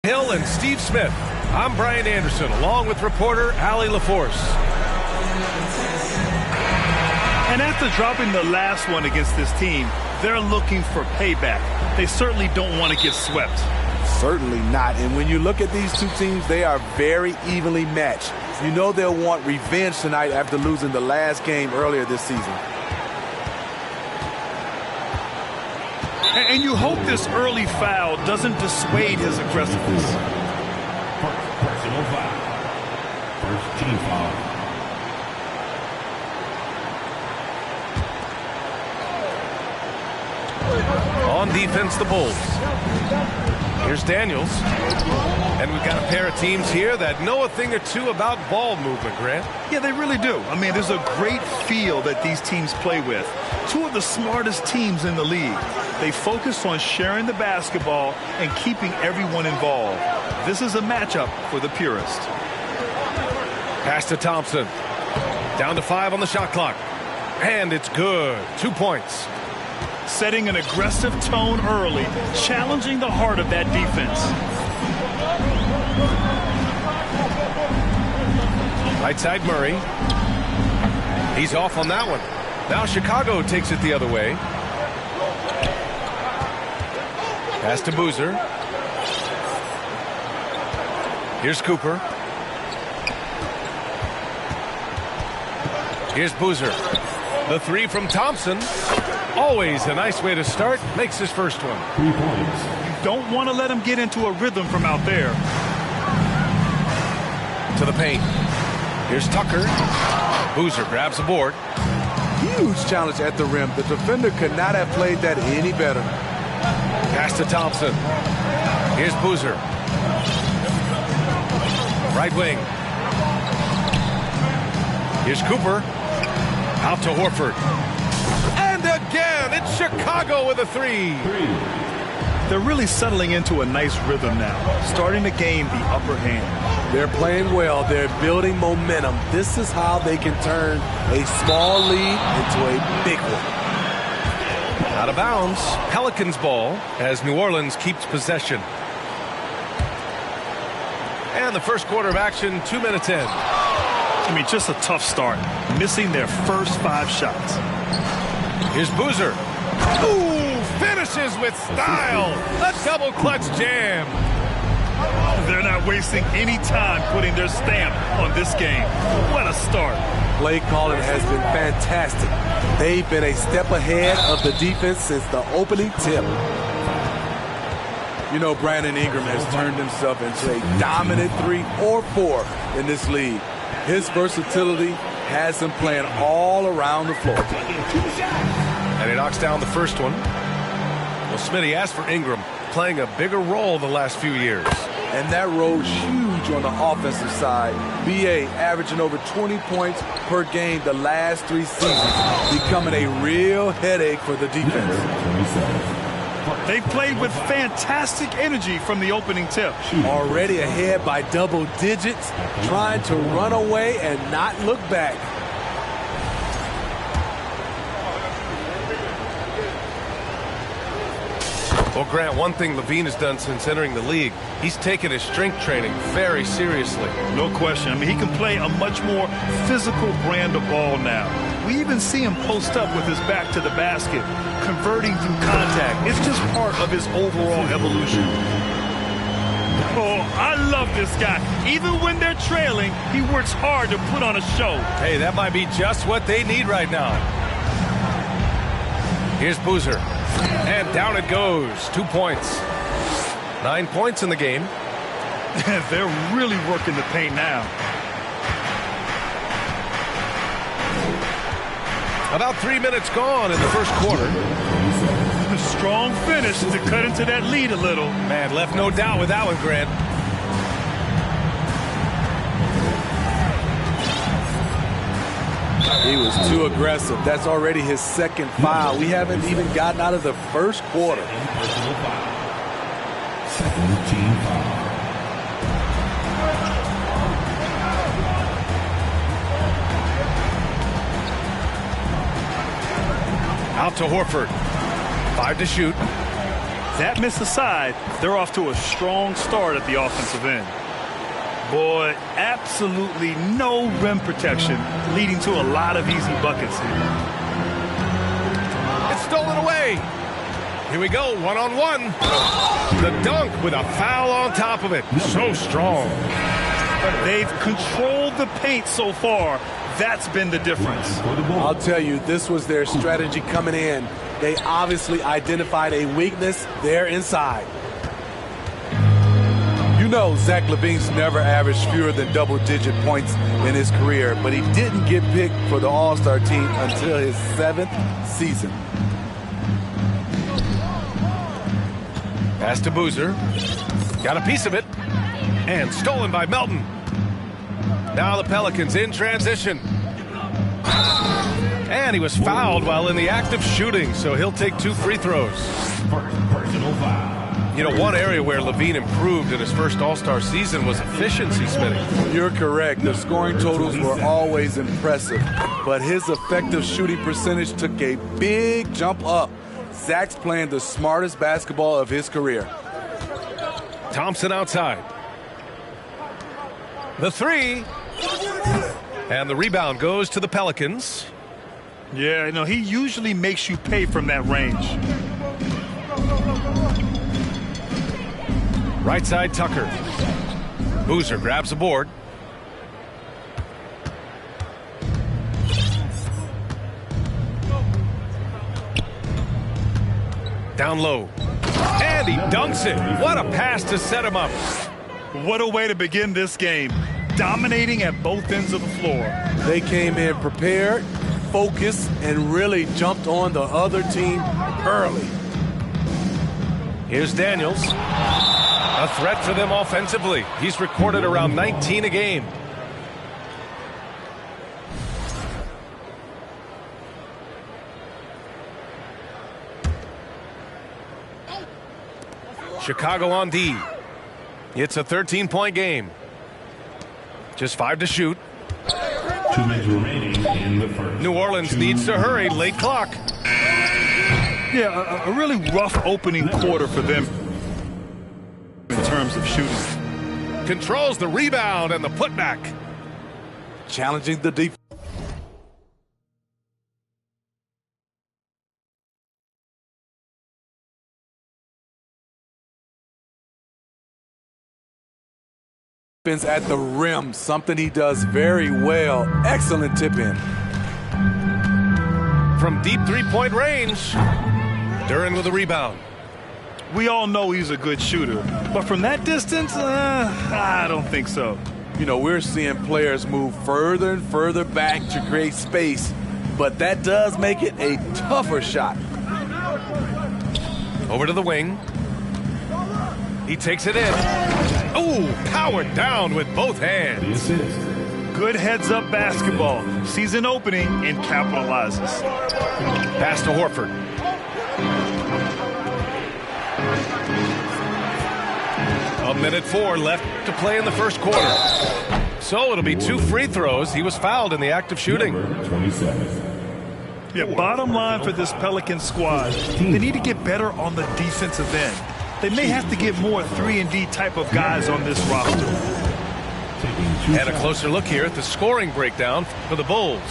Hill and Steve Smith. I'm Brian Anderson, along with reporter Allie LaForce. And after dropping the last one against this team, they're looking for payback. They certainly don't want to get swept. Certainly not. And when you look at these two teams, they are very evenly matched. You know they'll want revenge tonight after losing the last game earlier this season. And you hope this early foul doesn't dissuade his aggressiveness. Personal foul. First team foul. On defense, the Bulls. Here's Daniels. And we've got a pair of teams here that know a thing or two about ball movement, Grant. Yeah, they really do. I mean, there's a great feel that these teams play with. Two of the smartest teams in the league. They focus on sharing the basketball and keeping everyone involved. This is a matchup for the purist. Pass to Thompson. Down to 5 on the shot clock. And it's good. 2 points. Setting an aggressive tone early, challenging the heart of that defense. Right side Murray. He's off on that one. Now Chicago takes it the other way. Pass to Boozer. Here's Cooper. Here's Boozer. The three from Thompson. Always a nice way to start. Makes his first one. 3 points. You don't want to let him get into a rhythm from out there. To the paint. Here's Tucker. Boozer grabs the board. Huge challenge at the rim. The defender could not have played that any better. Pass to Thompson. Here's Boozer. Right wing. Here's Cooper. Out to Horford. And again, it's Chicago with a three. They're really settling into a nice rhythm now, starting to gain the upper hand. They're playing well. They're building momentum. This is how they can turn a small lead into a big one. Out of bounds. Pelicans ball as New Orleans keeps possession. And the first quarter of action, 2 minutes in. I mean, just a tough start, missing their first 5 shots. Here's Boozer. Ooh, finishes with style. A double clutch jam. They're not wasting any time putting their stamp on this game. What a start. Play calling has been fantastic. They've been a step ahead of the defense since the opening tip. You know, Brandon Ingram has turned himself into a dominant 3 or 4 in this league. His versatility has him playing all around the floor. And he knocks down the first one. Well, Smitty asked for Ingram, playing a bigger role the last few years. And that role's huge on the offensive side. B.A. averaging over 20 points per game the last 3 seasons, becoming a real headache for the defense. They played with fantastic energy from the opening tip. Already ahead by double digits, trying to run away and not look back. Well, Grant, one thing Levine has done since entering the league, he's taken his strength training very seriously. No question. I mean, he can play a much more physical brand of ball now. We even see him post up with his back to the basket, converting through contact. It's just part of his overall evolution. Oh, I love this guy. Even when they're trailing, he works hard to put on a show. Hey, that might be just what they need right now. Here's Boozer. And down it goes. 2 points. 9 points in the game. They're really working the paint now. About 3 minutes gone in the first quarter. A strong finish to cut into that lead a little. Man, left no doubt with that one, Grant. He was too aggressive. That's already his second foul. We haven't even gotten out of the first quarter. Second team foul. Out to Horford. 5 to shoot. That miss aside, they're off to a strong start at the offensive end. Boy, absolutely no rim protection, leading to a lot of easy buckets here. It's stolen away. Here we go, one-on-one. The dunk with a foul on top of it. So strong. They've controlled the paint so far. That's been the difference. I'll tell you, this was their strategy coming in. They obviously identified a weakness there inside. You know Zach LaVine's never averaged fewer than double-digit points in his career, but he didn't get picked for the All-Star team until his 7th season. Pass to Boozer. Got a piece of it. And stolen by Melton. Now the Pelicans in transition. And he was fouled while in the act of shooting, so he'll take 2 free throws. Personal foul. You know, one area where LaVine improved in his first All-Star season was efficiency, Smitty. You're correct. The scoring totals were always impressive, but his effective shooting percentage took a big jump up. Zach's playing the smartest basketball of his career. Thompson outside. The 3. And the rebound goes to the Pelicans. Yeah, you know, he usually makes you pay from that range. Right side, Tucker. Boozer grabs the board. Down low. And he dunks it. What a pass to set him up. What a way to begin this game. Dominating at both ends of the floor. They came in prepared, focused, and really jumped on the other team early. Here's Daniels. A threat for them offensively. He's recorded around 19 a game. Chicago on D. It's a 13-point game. Just 5 to shoot. 2 minutes remaining in the first. New Orleans needs to hurry. Late clock. Yeah, a really rough opening quarter for them in terms of shooting. Controls the rebound and the putback. Challenging the defense. At the rim, something he does very well. Excellent tip in. From deep three-point range, Duren with a rebound. We all know he's a good shooter, but from that distance, I don't think so. You know, we're seeing players move further and further back to create space, but that does make it a tougher shot. Over to the wing. He takes it in. Oh, powered down with both hands. Good heads-up basketball. Sees an opening and capitalizes. Pass to Horford. A minute 4 left to play in the first quarter. So it'll be 2 free throws. He was fouled in the act of shooting. 27. Yeah, bottom line for this Pelican squad, they need to get better on the defensive end. They may have to get more 3-and-D type of guys on this roster. And a closer look here at the scoring breakdown for the Bulls.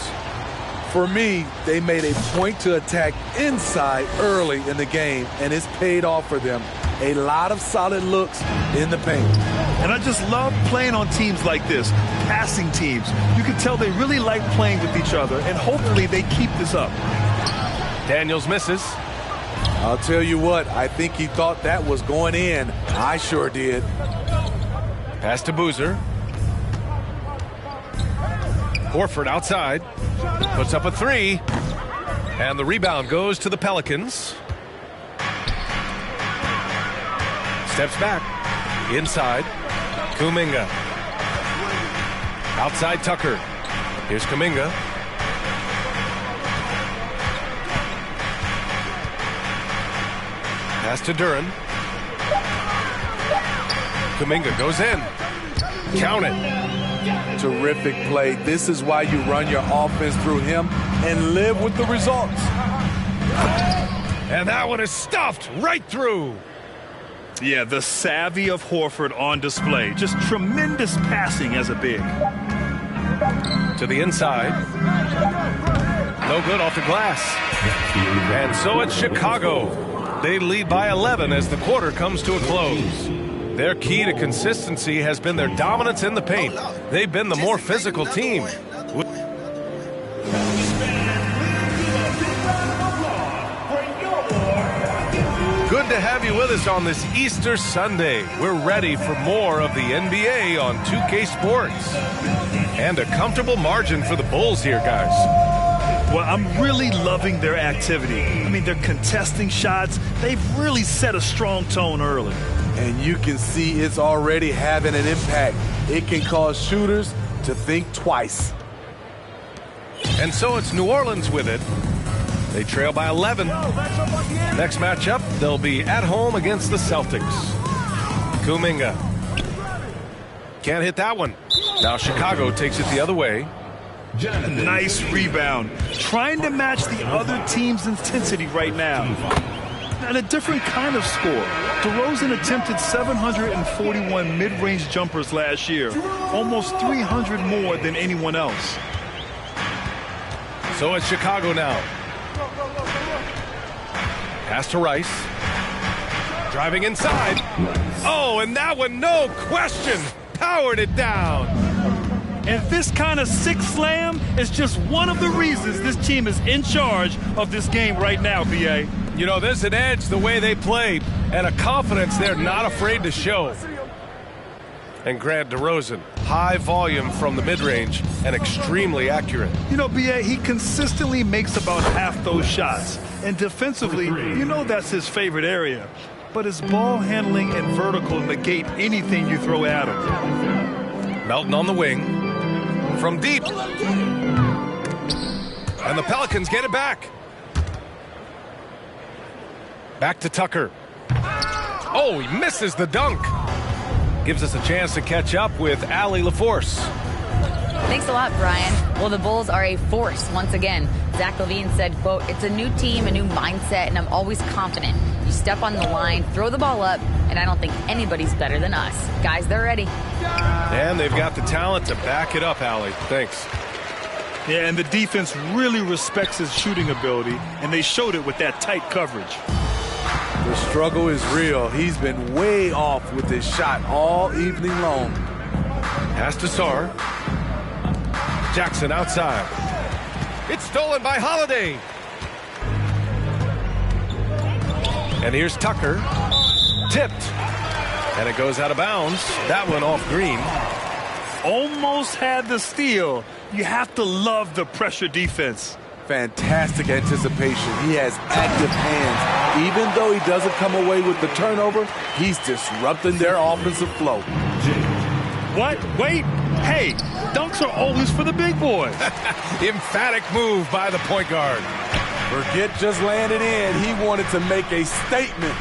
For me, they made a point to attack inside early in the game, and it's paid off for them. A lot of solid looks in the paint. And I just love playing on teams like this, passing teams. You can tell they really like playing with each other, and hopefully they keep this up. Daniels misses. I'll tell you what, I think he thought that was going in. I sure did. Pass to Boozer. Horford outside. Puts up a 3. And the rebound goes to the Pelicans. Steps back. Inside. Kuminga. Outside Tucker. Here's Kuminga. Pass to Duren. Kuminga goes in. Count it. Terrific play. This is why you run your offense through him and live with the results. And that one is stuffed right through. Yeah, the savvy of Horford on display. Just tremendous passing as a big. To the inside. No good off the glass. And so it's Chicago. They lead by 11 as the quarter comes to a close. Their key to consistency has been their dominance in the paint. They've been the more physical team. Good to have you with us on this Easter Sunday. We're ready for more of the NBA on 2K Sports. And a comfortable margin for the Bulls here, guys. Well, I'm really loving their activity. I mean, they're contesting shots. They've really set a strong tone early. And you can see it's already having an impact. It can cause shooters to think twice. And so it's New Orleans with it. They trail by 11. Next matchup, they'll be at home against the Celtics. Kuminga. Can't hit that one. Now Chicago takes it the other way. Nice rebound. Trying to match the other team's intensity right now. And a different kind of score. DeRozan attempted 741 mid-range jumpers last year. Almost 300 more than anyone else. So it's Chicago now. Pass to Rice. Driving inside. Oh, and that one, no question, powered it down. And this kind of sick slam is just one of the reasons this team is in charge of this game right now, B.A. You know, there's an edge the way they played and a confidence they're not afraid to show. And Grant DeRozan, high volume from the mid-range and extremely accurate. You know, B.A., he consistently makes about half those shots. And defensively, you know that's his favorite area. But his ball handling and vertical negate anything you throw at him. Melton on the wing. From deep. And the Pelicans get it back. Back to Tucker. Oh, he misses the dunk. Gives us a chance to catch up with Allie LaForce. Thanks a lot, Brian. Well, the Bulls are a force once again. Zach LaVine said, quote, "It's a new team, a new mindset, and I'm always confident. You step on the line, throw the ball up, and I don't think anybody's better than us. Guys, they're ready." And they've got the talent to back it up, Allie. Thanks. Yeah, and the defense really respects his shooting ability, and they showed it with that tight coverage. The struggle is real. He's been way off with his shot all evening long. Pass to Sarr. Jackson outside. It's stolen by Holiday. And here's Tucker. Tipped. And it goes out of bounds. That one off Green. Almost had the steal. You have to love the pressure defense. Fantastic anticipation. He has active hands. Even though he doesn't come away with the turnover, he's disrupting their offensive flow. What? Wait. Hey, dunks are always for the big boys. Emphatic move by the point guard. Forget just laying it in. He wanted to make a statement.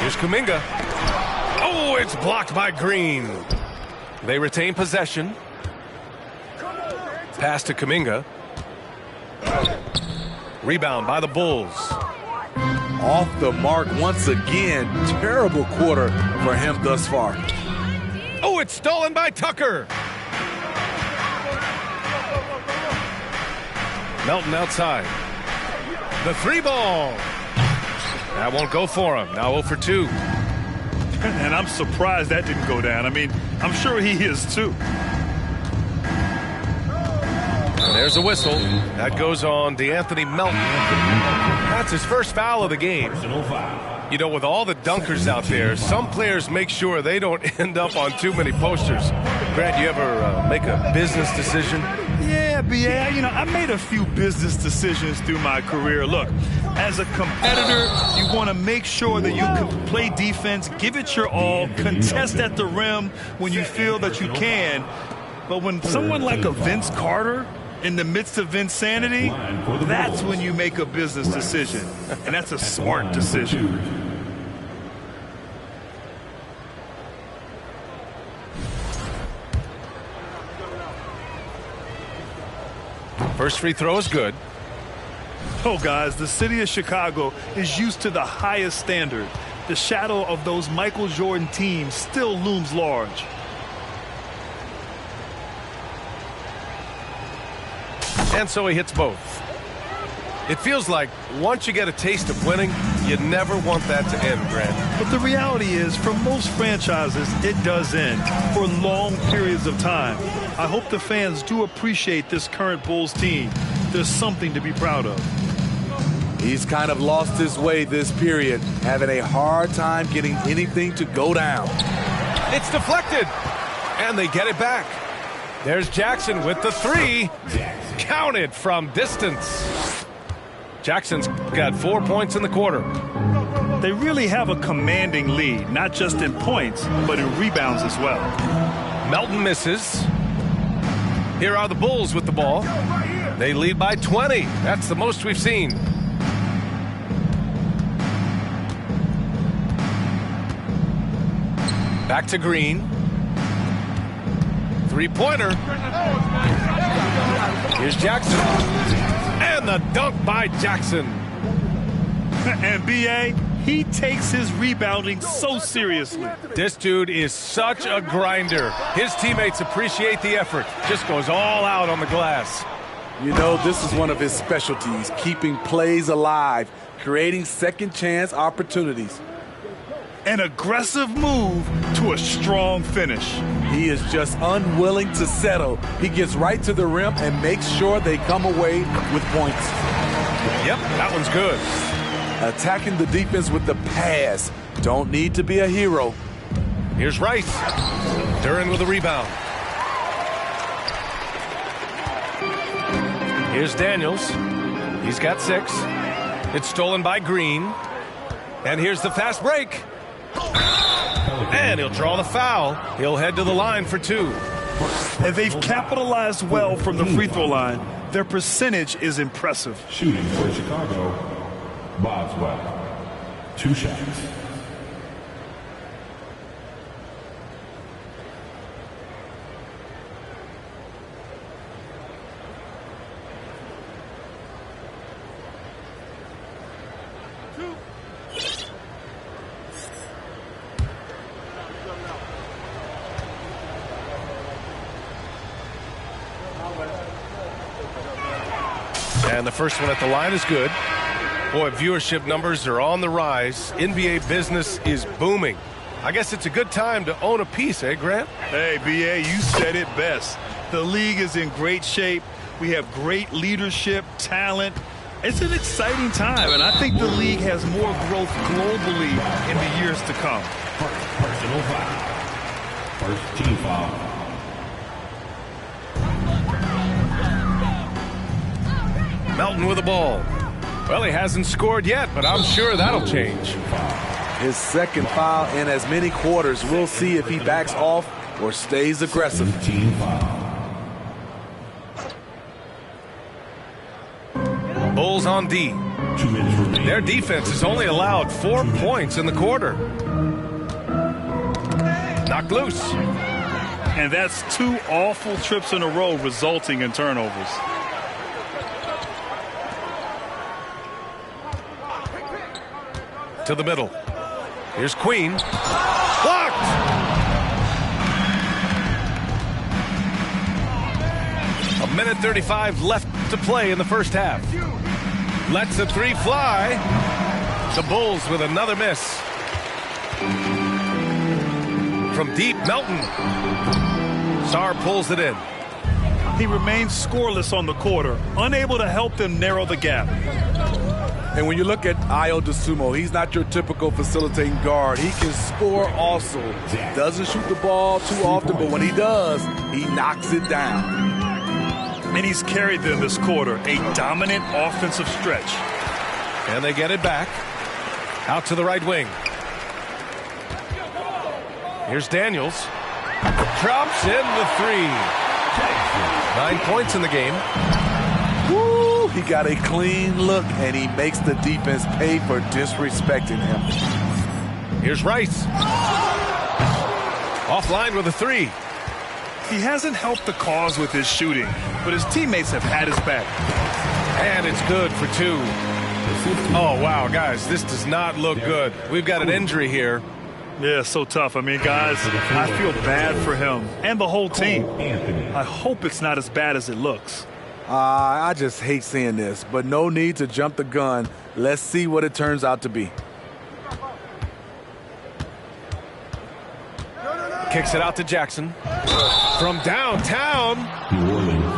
Here's Kuminga. Oh, it's blocked by Green. They retain possession. Pass to Kuminga. Rebound by the Bulls. Off the mark once again. Terrible quarter for him thus far. Oh, it's stolen by Tucker. Melton outside. The three ball. That won't go for him. Now 0 for 2. And I'm surprised that didn't go down. I mean, I'm sure he is too. And there's a whistle. That goes on DeAnthony Melton. That's his first foul of the game. You know, with all the dunkers out there, some players make sure they don't end up on too many posters. Grant, you ever make a business decision? Yeah, B.A., you know, I made a few business decisions through my career. Look, as a competitor, you want to make sure that you can play defense, give it your all, contest at the rim when you feel that you can. But when someone like a Vince Carter, in the midst of insanity, that's when you make a business decision. And that's a smart decision. First free throw is good. Oh, guys, the city of Chicago is used to the highest standard. The shadow of those Michael Jordan teams still looms large. And so he hits both. It feels like once you get a taste of winning, you never want that to end, Grant. But the reality is, for most franchises, it does end for long periods of time. I hope the fans do appreciate this current Bulls team. There's something to be proud of. He's kind of lost his way this period, having a hard time getting anything to go down. It's deflected, and they get it back. There's Jackson with the three. Counted from distance. Jackson's got 4 points in the quarter. They really have a commanding lead, not just in points, but in rebounds as well. Melton misses. Here are the Bulls with the ball. They lead by 20. That's the most we've seen. Back to Green. Three-pointer. Here's Jackson. And the dunk by Jackson. And B.A., he takes his rebounding so seriously. This dude is such a grinder. His teammates appreciate the effort. Just goes all out on the glass. You know, this is one of his specialties, keeping plays alive, creating second-chance opportunities. An aggressive move to a strong finish. He is just unwilling to settle. He gets right to the rim and makes sure they come away with points. Yep, that one's good. Attacking the defense with the pass. Don't need to be a hero. Here's Rice. Duren with a rebound. Here's Daniels. He's got 6. It's stolen by Green. And here's the fast break. And he'll draw the foul. He'll head to the line for 2. And they've capitalized well from the free throw line. Their percentage is impressive. Shooting for Chicago, Boswell. 2 shots. And the first one at the line is good. Boy, viewership numbers are on the rise. NBA business is booming. I guess it's a good time to own a piece, eh, Grant? Hey, B.A., you said it best. The league is in great shape. We have great leadership, talent. It's an exciting time, and I think the league has more growth globally in the years to come. Personal foul. First team foul. Melton with the ball. Well, he hasn't scored yet, but I'm sure that'll change. His second foul in as many quarters. We'll see if he backs off or stays aggressive. Team foul. Bulls on D. 2 minutes remaining. Their defense has only allowed 4 points in the quarter. Knocked loose. And that's 2 awful trips in a row resulting in turnovers. To the middle. Here's Queen. Blocked! A minute 35 left to play in the first half. Lets the 3 fly. The Bulls with another miss. From deep, Melton. Sarr pulls it in. He remains scoreless on the quarter, unable to help them narrow the gap. And when you look at Ayo Dosunmu, he's not your typical facilitating guard. He can score also. Doesn't shoot the ball too often, but when he does, he knocks it down. And he's carried them this quarter, a dominant offensive stretch. And they get it back. Out to the right wing. Here's Daniels. Drops in the 3. 9 points in the game. Woo! He got a clean look, and he makes the defense pay for disrespecting him. Here's Rice. Offline with a 3. He hasn't helped the cause with his shooting, but his teammates have had his back. And it's good for 2. Oh, wow, guys, this does not look good. We've got an injury here. Yeah, so tough. I mean, guys, I feel bad for him and the whole team. I hope it's not as bad as it looks. I just hate seeing this, but no need to jump the gun. Let's see what it turns out to be. Kicks it out to Jackson. From downtown.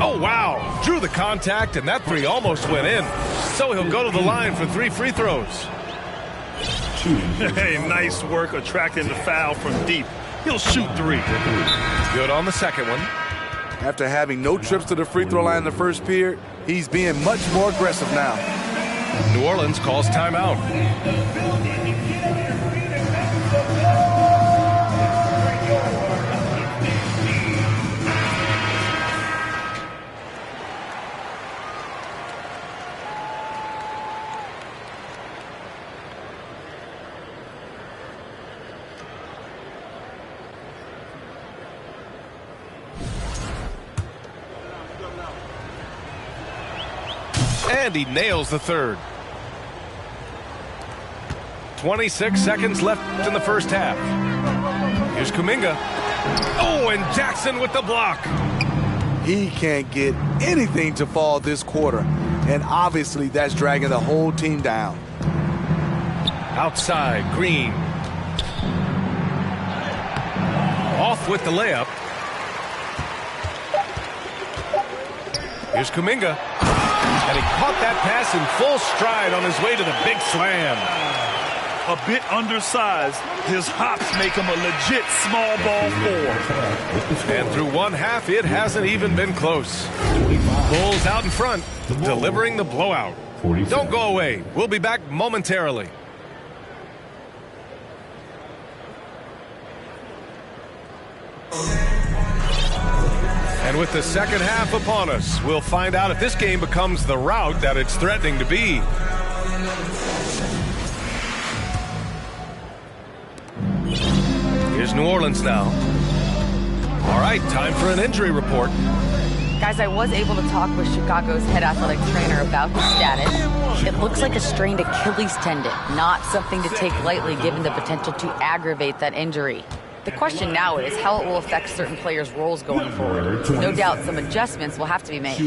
Oh, wow. Drew the contact, and that 3 almost went in. So he'll go to the line for 3 free throws. Hey, nice work attracting the foul from deep. He'll shoot 3. Good on the second one. After having no trips to the free throw line in the first period, he's being much more aggressive now. New Orleans calls timeout. And he nails the third. 26 seconds left in the first half. Here's Kuminga. Oh, and Jackson with the block. He can't get anything to fall this quarter, and obviously that's dragging the whole team down. Outside, Green. Off with the layup. Here's Kuminga. And he caught that pass in full stride on his way to the big slam. A bit undersized, his hops make him a legit small ball 4. And through one half, it hasn't even been close. Bulls out in front, delivering the blowout. Don't go away. We'll be back momentarily. And with the second half upon us, we'll find out if this game becomes the rout that it's threatening to be. Here's New Orleans now. All right, time for an injury report. Guys, I was able to talk with Chicago's head athletic trainer about the status. It looks like a strained Achilles tendon, not something to take lightly given the potential to aggravate that injury. The question now is how it will affect certain players' roles going forward. No doubt some adjustments will have to be made.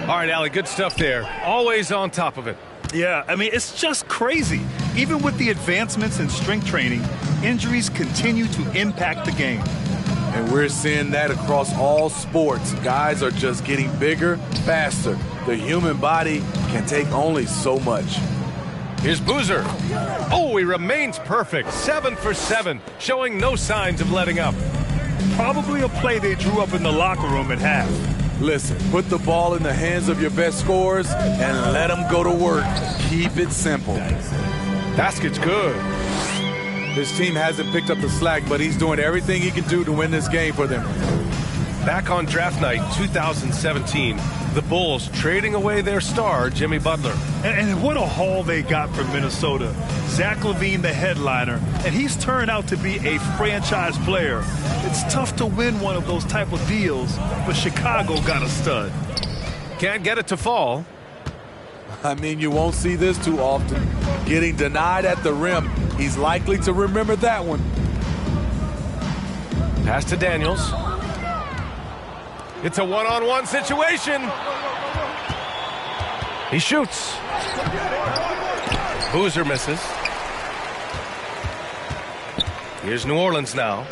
All right, Allie, good stuff there. Always on top of it. Yeah, I mean, it's just crazy. Even with the advancements in strength training, injuries continue to impact the game. And we're seeing that across all sports. Guys are just getting bigger, faster. The human body can take only so much. Here's Boozer. Oh, he remains perfect. 7 for 7, showing no signs of letting up. Probably a play they drew up in the locker room at half. Listen, put the ball in the hands of your best scorers and let them go to work. Keep it simple. Basket's good. His team hasn't picked up the slack, but he's doing everything he can do to win this game for them. Back on draft night 2017, the Bulls trading away their star, Jimmy Butler. And what a haul they got from Minnesota. Zach LaVine, the headliner, and he's turned out to be a franchise player. It's tough to win one of those type of deals, but Chicago got a stud. Can't get it to fall. I mean, you won't see this too often. Getting denied at the rim. He's likely to remember that one. Pass to Daniels. It's a one-on-one situation. He shoots. Boozer misses. Here's New Orleans now.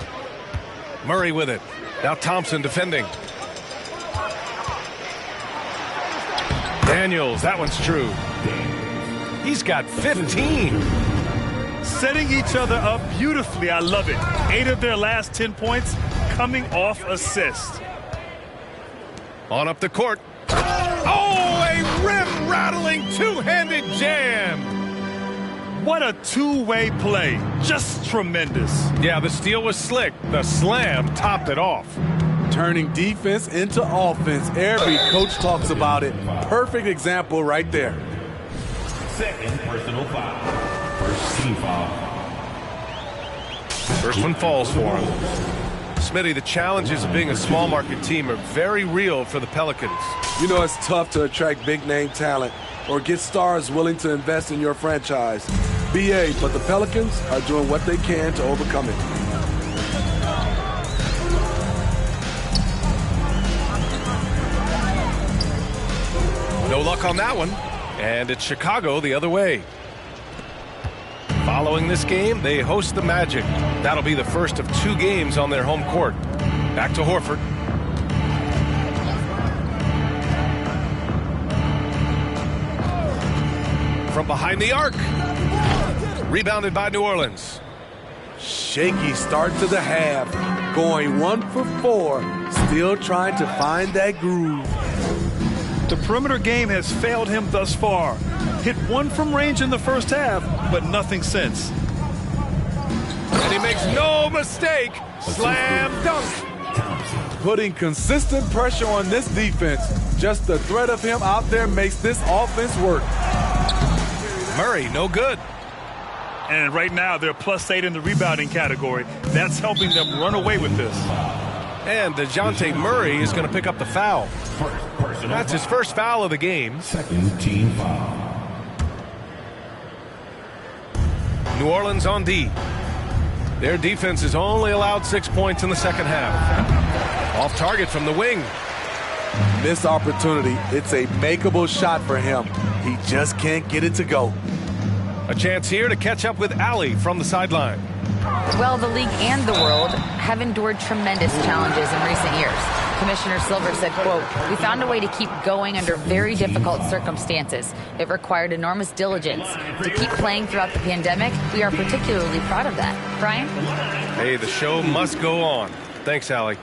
Murray with it. Now Thompson defending. Daniels, that one's true. He's got 15. Setting each other up beautifully. I love it. 8 of their last 10 points coming off assists. On up the court. Oh, a rim-rattling two-handed jam. What a two-way play. Just tremendous. Yeah, the steal was slick. The slam topped it off. Turning defense into offense. Every coach talks about it. Perfect example right there. Second personal foul. First team foul. First one falls for him. Smitty, the challenges of being a small market team are very real for the Pelicans. You know it's tough to attract big-name talent or get stars willing to invest in your franchise. BA, but the Pelicans are doing what they can to overcome it. No luck on that one. And it's Chicago the other way. Following this game, they host the Magic. That'll be the first of 2 games on their home court. Back to Horford. From behind the arc. Rebounded by New Orleans. Shaky start to the half. Going 1 for 4. Still trying to find that groove. The perimeter game has failed him thus far. Hit 1 from range in the first half, but nothing since. And he makes no mistake. Slam dunk. Putting consistent pressure on this defense. Just the threat of him out there makes this offense work. Murray, no good. And right now, they're +8 in the rebounding category. That's helping them run away with this. And DeJounte Murray is going to pick up the foul. That's his first foul of the game. Second team foul. New Orleans on D. Their defense has only allowed 6 points in the second half. Off target from the wing. Missed opportunity. It's a makeable shot for him. He just can't get it to go. A chance here to catch up with Allie from the sideline. Well, the league and the world have endured tremendous challenges in recent years. Commissioner Silver said, quote, "We found a way to keep going under very difficult circumstances. It required enormous diligence. To keep playing throughout the pandemic, we are particularly proud of that." Brian? Hey, the show must go on. Thanks, Allie.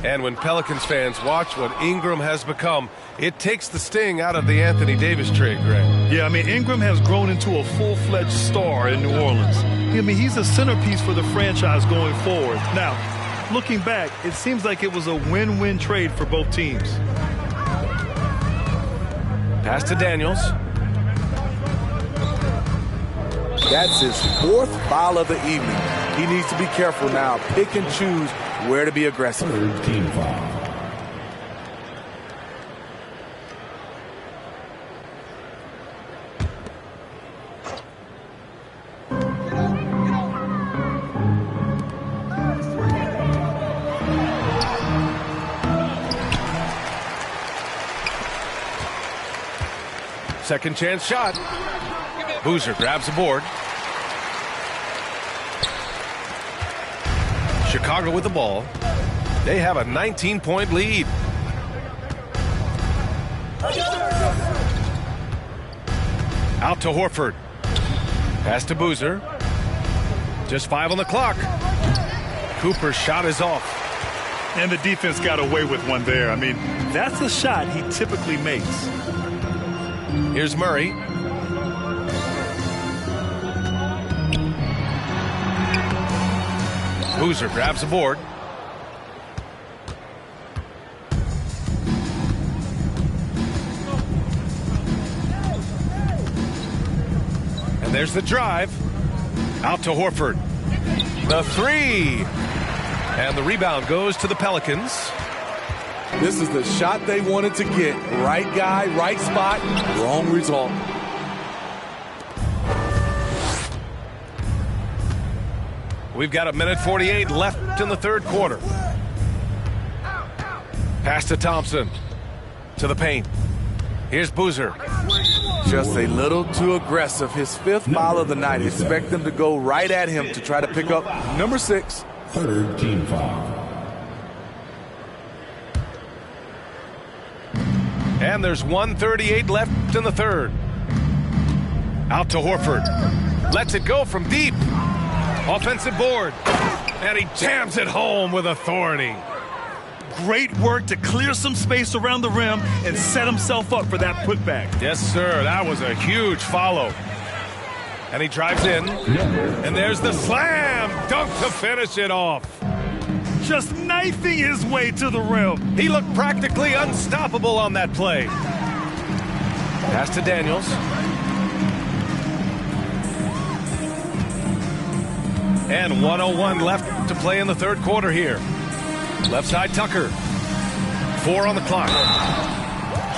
And when Pelicans fans watch what Ingram has become, it takes the sting out of the Anthony Davis trade, Greg. Yeah, I mean, Ingram has grown into a full-fledged star in New Orleans. I mean, he's a centerpiece for the franchise going forward. Now, looking back, it seems like it was a win-win trade for both teams. Pass to Daniels. That's his 4th foul of the evening. He needs to be careful now. Pick and choose where to be aggressive. Third team foul. Second chance shot. Boozer grabs the board. Chicago with the ball. They have a 19-point lead. Out to Horford. Pass to Boozer. Just 5 on the clock. Cooper's shot is off. And the defense got away with one there. I mean, that's a shot he typically makes. Here's Murray. Boozer grabs the board. And there's the drive. Out to Horford. The 3. And the rebound goes to the Pelicans. This is the shot they wanted to get. Right guy, right spot, wrong result. We've got 1:48 left in the third quarter. Pass to Thompson. To the paint. Here's Boozer. Just a little too aggressive. His 5th foul of the night. Expect them to go right at him to try to pick up number 6. Third team foul. And there's 1:38 left in the third. Out to Horford. Lets it go from deep. Offensive board. And he jams it home with authority. Great work to clear some space around the rim and set himself up for that putback. Yes, sir. That was a huge follow. And he drives in. And there's the slam dunk to finish it off. Just knifing his way to the rim. He looked practically unstoppable on that play. Pass to Daniels. And 1:01 left to play in the third quarter here. Left side Tucker. 4 on the clock.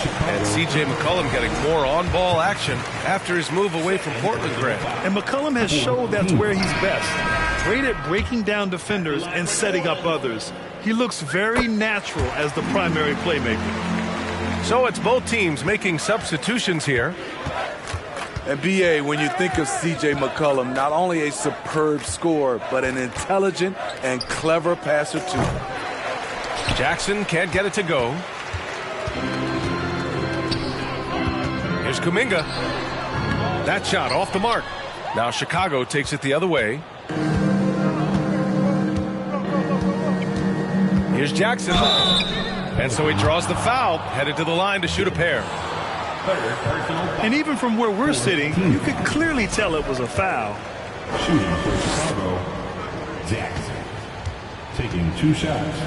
And C.J. McCollum getting more on-ball action after his move away from Portland, Grant. And McCollum has showed that's where he's best. Great at breaking down defenders and setting up others. He looks very natural as the primary playmaker. So it's both teams making substitutions here. And B.A., when you think of C.J. McCollum, not only a superb scorer, but an intelligent and clever passer, too. Jackson can't get it to go. Here's Kuminga. That shot off the mark. Now Chicago takes it the other way. Here's Jackson. And so he draws the foul, headed to the line to shoot a pair. And even from where we're sitting, you could clearly tell it was a foul. Shooting for Chicago, Jackson. Taking 2 shots.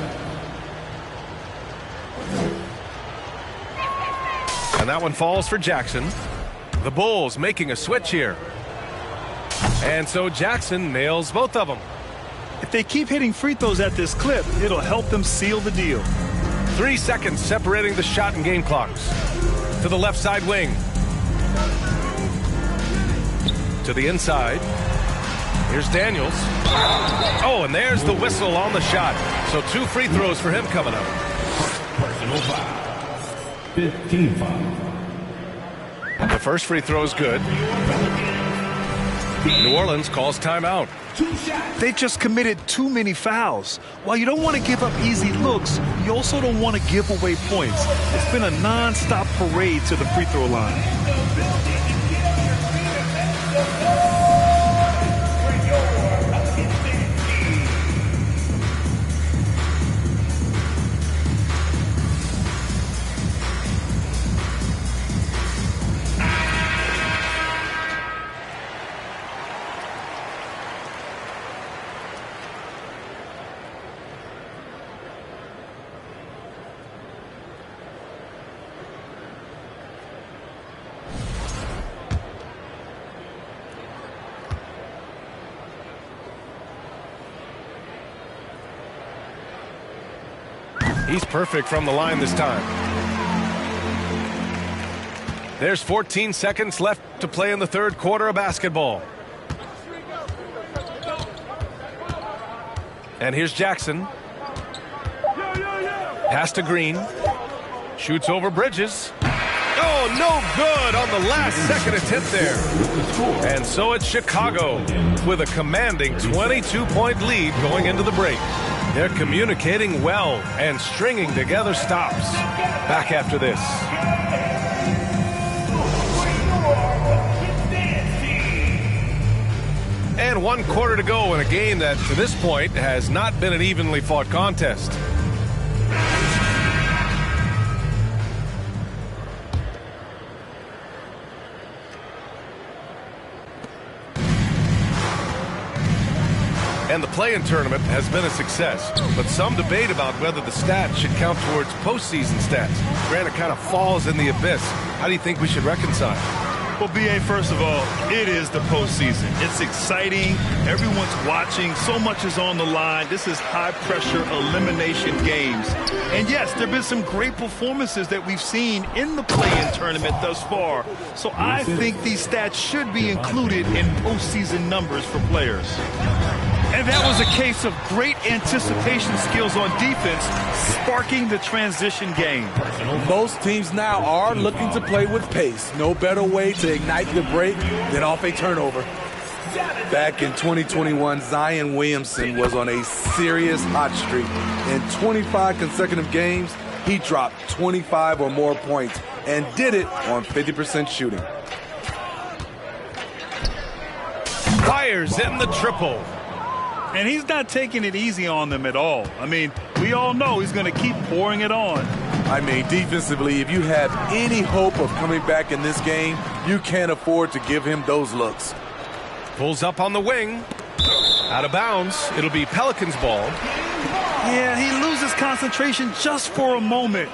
And that one falls for Jackson. The Bulls making a switch here. And so Jackson nails both of them. If they keep hitting free throws at this clip, it'll help them seal the deal. 3 seconds separating the shot and game clocks. To the left side wing. To the inside. Here's Daniels. Oh, and there's the whistle on the shot. So 2 free throws for him coming up. Personal foul. 15 foul. The first free throw is good. New Orleans calls timeout. They just committed too many fouls. While you don't want to give up easy looks, you also don't want to give away points. It's been a non-stop parade to the free throw line. He's perfect from the line this time. There's 14 seconds left to play in the third quarter of basketball. And here's Jackson. Pass to Green. Shoots over Bridges. Oh, no good on the last second attempt there. And so it's Chicago with a commanding 22-point lead going into the break. They're communicating well and stringing together stops. Back after this. And 1 quarter to go in a game that, to this point, has not been an evenly fought contest. And the play-in tournament has been a success, but some debate about whether the stats should count towards postseason stats. Grant, it kind of falls in the abyss. How do you think we should reconcile? Well, B.A., first of all, it is the postseason. It's exciting. Everyone's watching. So much is on the line. This is high-pressure elimination games. And, yes, there have been some great performances that we've seen in the play-in tournament thus far. So I think these stats should be included in postseason numbers for players. And that was a case of great anticipation skills on defense, sparking the transition game. Most teams now are looking to play with pace. No better way to ignite the break than off a turnover. Back in 2021, Zion Williamson was on a serious hot streak. In 25 consecutive games, he dropped 25 or more points and did it on 50% shooting. Fires in the triple. And he's not taking it easy on them at all. I mean, we all know he's going to keep pouring it on. I mean, defensively, if you have any hope of coming back in this game, you can't afford to give him those looks. Pulls up on the wing. Out of bounds. It'll be Pelicans ball. Yeah, he loses concentration just for a moment.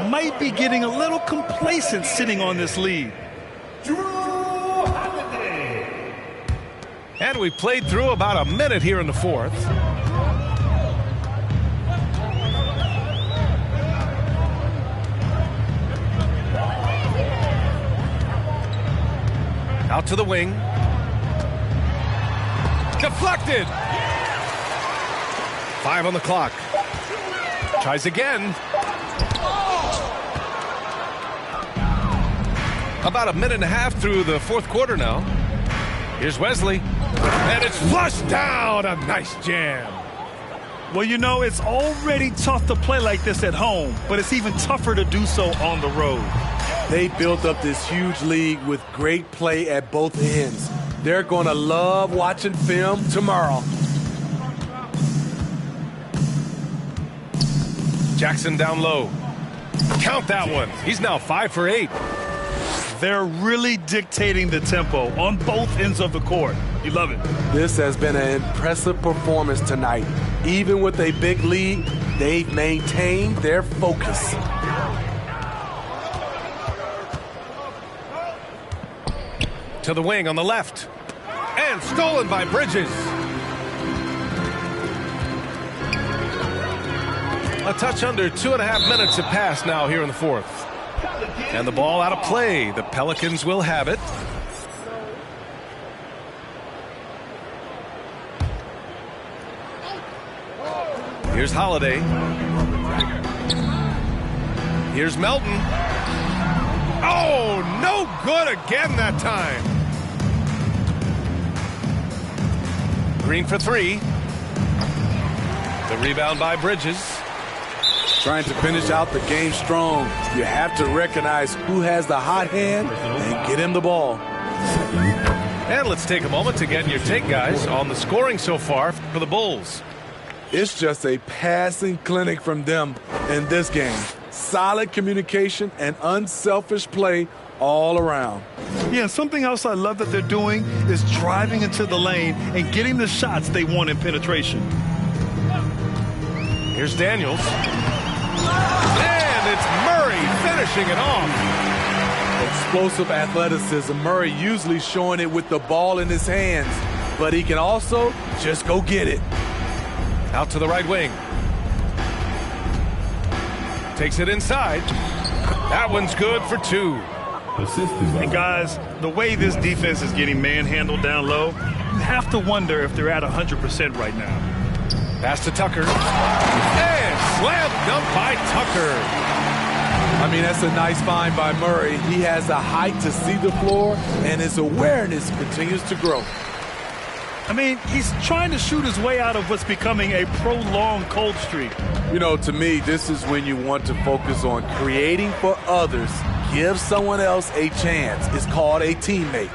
Might be getting a little complacent sitting on this lead. And we played through about a minute here in the fourth. Out to the wing. Deflected. 5 on the clock. Tries again. About a minute and a half through the fourth quarter now. Here's Wesley. And it's flushed down. A nice jam. Well, you know, it's already tough to play like this at home, but it's even tougher to do so on the road. They built up this huge lead with great play at both ends. They're going to love watching film tomorrow. Jackson down low. Count that one. He's now 5 for 8. They're really dictating the tempo on both ends of the court. You love it. This has been an impressive performance tonight. Even with a big lead, they've maintained their focus. To the wing on the left. And stolen by Bridges. A touch under 2.5 minutes have passed now here in the fourth. And the ball out of play. The Pelicans will have it. Here's Holiday. Here's Melton. Oh, no good again that time. Green for 3. The rebound by Bridges. Trying to finish out the game strong. You have to recognize who has the hot hand and get him the ball. And let's take a moment to get your take, guys, on the scoring so far for the Bulls. It's just a passing clinic from them in this game. Solid communication and unselfish play all around. Yeah, something else I love that they're doing is driving into the lane and getting the shots they want in penetration. Here's Daniels. And it's Murray finishing it off. Explosive athleticism. Murray usually showing it with the ball in his hands, but he can also just go get it. Out to the right wing. Takes it inside. That one's good for 2. And guys, the way this defense is getting manhandled down low, you have to wonder if they're at 100% right now. Pass to Tucker. And slam dunk by Tucker. I mean, that's a nice find by Murray. He has the height to see the floor, and his awareness continues to grow. I mean, he's trying to shoot his way out of what's becoming a prolonged cold streak. You know, to me, this is when you want to focus on creating for others. Give someone else a chance. It's called a teammate.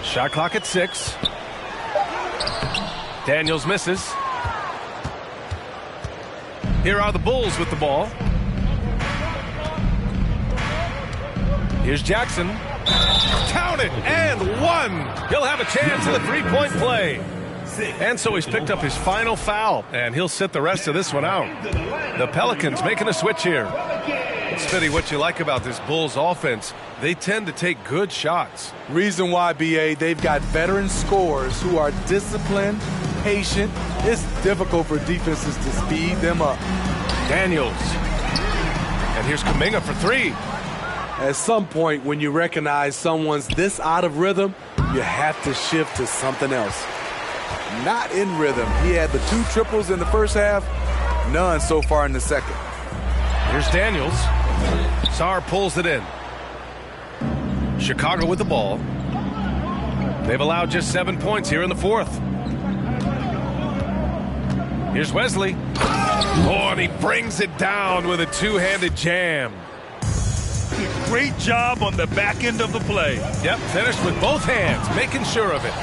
Shot clock at 6. Daniels misses. Here are the Bulls with the ball. Here's Jackson. Counted and 1. He'll have a chance at a 3-point play. And so he's picked up his final foul, and he'll sit the rest of this one out. The Pelicans making a switch here. Smitty, what you like about this Bulls offense, they tend to take good shots. Reason why, B.A., they've got veteran scorers who are disciplined, patient. It's difficult for defenses to speed them up. Daniels. And here's Kuminga for 3. At some point, when you recognize someone's this out of rhythm, you have to shift to something else. Not in rhythm. He had the 2 triples in the first half, none so far in the second. Here's Daniels. Sarr pulls it in. Chicago with the ball. They've allowed just 7 points here in the fourth. Here's Wesley. Oh, and he brings it down with a 2-handed jam. Great job on the back end of the play. Yep, finished with both hands, making sure of it.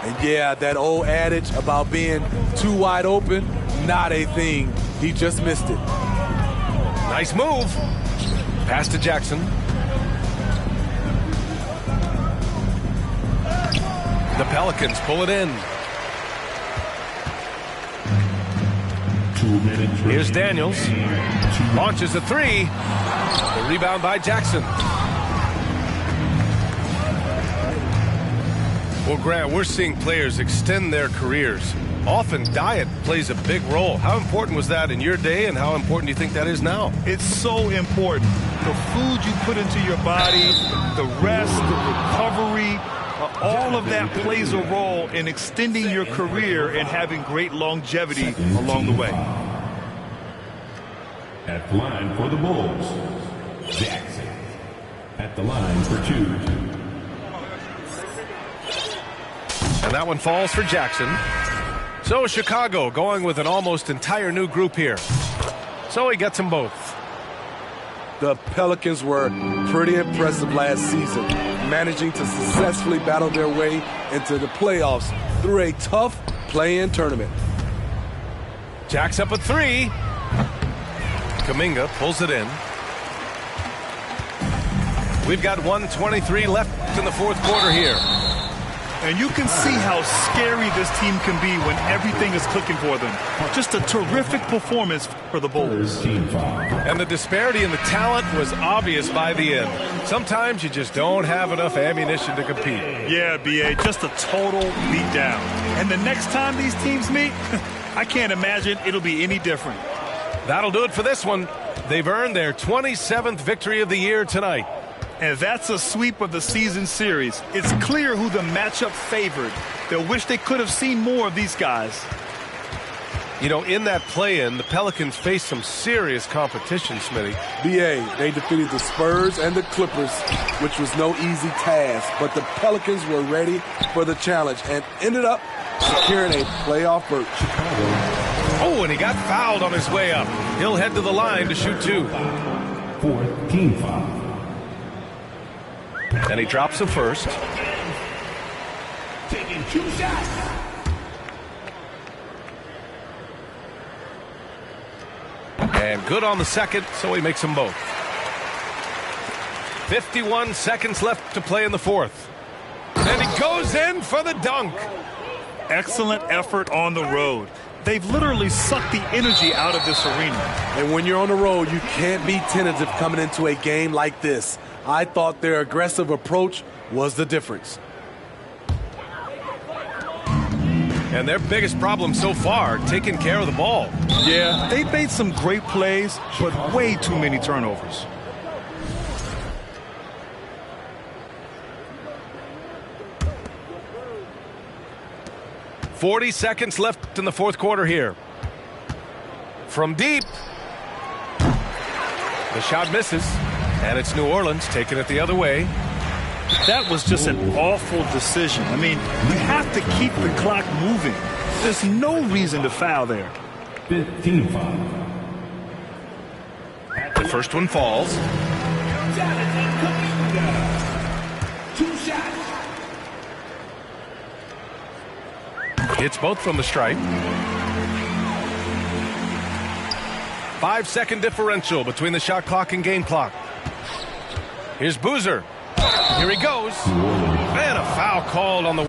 And yeah, that old adage about being too wide open, not a thing. He just missed it. Nice move. Pass to Jackson. The Pelicans pull it in. Here's Daniels. Launches a 3. The rebound by Jackson. Well, Grant, we're seeing players extend their careers Often diet plays a big role. How important was that in your day, and how important do you think that is now? It's so important. The food you put into your body, the rest, the recovery, all of that plays a role in extending your career and having great longevity along the way. At the line for the Bulls, Jackson. At the line for 2. And that one falls for Jackson. So Chicago going with an almost entire new group here. So he gets them both. The Pelicans were pretty impressive last season, managing to successfully battle their way into the playoffs through a tough play-in tournament. Jack's up a 3. Kuminga pulls it in. We've got 1:23 left in the fourth quarter here. And you can see how scary this team can be when everything is clicking for them. Just a terrific performance for the Bulls. And the disparity in the talent was obvious by the end. Sometimes you just don't have enough ammunition to compete. Yeah, B.A., just a total beatdown. And the next time these teams meet, I can't imagine it'll be any different. That'll do it for this one. They've earned their 27th victory of the year tonight. And that's a sweep of the season series. It's clear who the matchup favored. They'll wish they could have seen more of these guys. You know, in that play-in, the Pelicans faced some serious competition, Smitty. BA, they defeated the Spurs and the Clippers, which was no easy task. But the Pelicans were ready for the challenge and ended up securing a playoff berth. Oh, and he got fouled on his way up. He'll head to the line to shoot 2. 4th team foul. And he drops the first. Taking 2 shots. And good on the second, so he makes them both. 51 seconds left to play in the fourth. And he goes in for the dunk. Excellent effort on the road. They've literally sucked the energy out of this arena. And when you're on the road, you can't be tentative coming into a game like this. I thought their aggressive approach was the difference. And their biggest problem so far, taking care of the ball. Yeah, they've made some great plays, but way too many turnovers. .40 seconds left in the fourth quarter here. From deep. The shot misses. And it's New Orleans taking it the other way. That was just an awful decision. I mean, you have to keep the clock moving. There's no reason to foul there. 5th team foul. The first one falls. 2 shots. Hits both from the stripe. 5-second differential between the shot clock and game clock. Here's Boozer. Here he goes. And a foul called on the